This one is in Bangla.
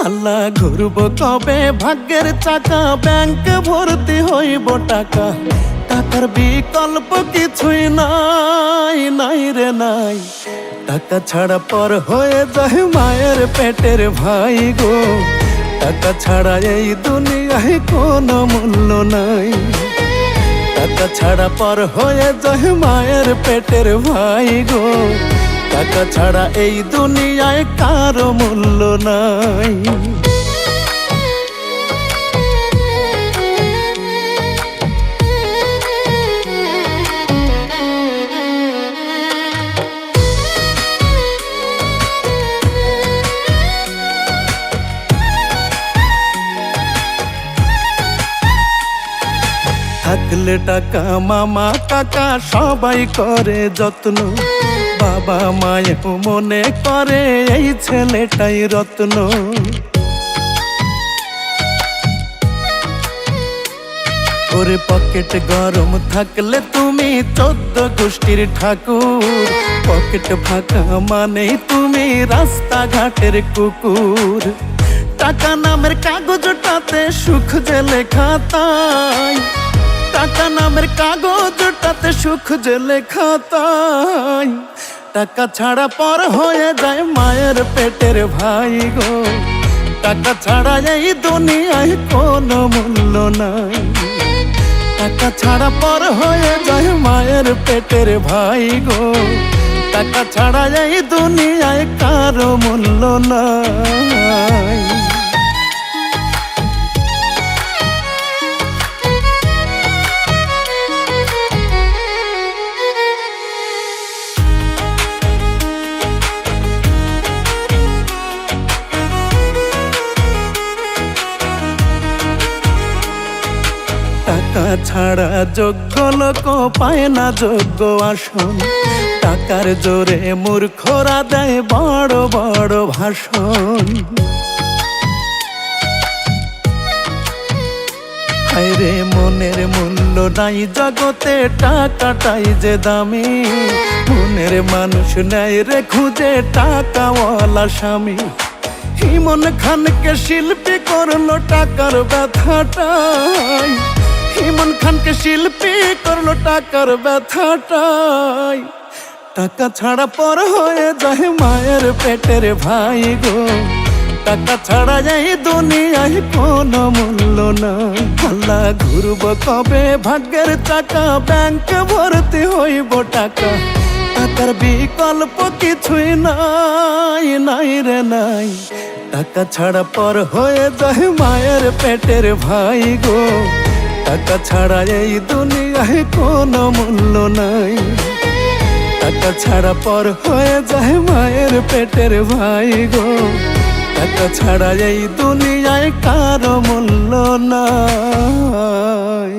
আল্লাহ ঘুরব কবে ভাগ্যের চাকা, ব্যাংক ভর্তি হইব টাকা, টাকার বিকল্প কিছুই নাই, নাই রে নাই। টাকা ছাড়া পর হয়ে যায় মায়ের পেটের ভাই গো, টাকা ছাড়া এই দুনিয়ায় কোনো মূল্য নাই। টাকা ছাড়া পর হয়ে যায় মায়ের পেটের ভাই গো, টাকা ছাড়া এই দুনিয়ায় কারো মূল্য নাই। থাকলে টাকা মামা কাকা সবাই করে যত্ন, বাবা মায়েও মনে করে এই ছেলেটাই রত্ন। ওরে পকেট গরম থাকলে তুমি 14 গোষ্ঠীর ঠাকুর, পকেট ফাঁকা মানে তুমি রাস্তাঘাটের কুকুর। টাকা নামের কাগজটাতে সুখ যে লেখা তাই, টাকা নামের কাগজটাতে সুখ যে লেখা তাই। টাকা ছাড়া পর হয়ে যায় মায়ের পেটের ভাই গো, টাকা ছাড়া এই দুনিয়ায় কোনো মূল্য নাই। টাকা ছাড়া পর হয়ে যায় মায়ের পেটের ভাই গো, টাকা ছাড়া এই দুনিয়ায় কারো মূল্য নাই। টাকা ছাড়া যোগ্য লোক পায় না যোগ্য আসন, টাকার জোরে মূর্খরা দেয় বড় বড় ভাষণ। হায়রে মনের মূল্য নাই জগতে, টাকাটাই যে দামি, মনের মানুষ নেয় রে খুঁজে টাকাওয়ালা স্বামী। ইমন খানকে শিল্পী করলো টাকার ব্যথাটাই, ইমন খানকে শিল্পী করলো টাকার ব্যথাটাই। টাকা ছাড়া পর হয়ে যায় মায়ের পেটের ভাই গো, টাকা ছাড়া এই দুনিয়ায় কোনো মূল্য নাই। আল্লাহ ঘুরব কবে ভাগ্যের চাকা, ব্যাংক ভর্তি হইব টাকা, টাকার বিকল্প কিছুই নাই, নাই রে নাই। টাকা ছাড়া পর হয়ে যায় মায়ের পেটের ভাই গো, টাকা ছাড়া এই দুনিয়ায় কোনো মূল্য নাই। টাকা ছাড়া পর হয়ে যায় মায়ের পেটের ভাই গো, টাকা ছাড়া এই দুনিয়ায় কারো মূল্য নাই।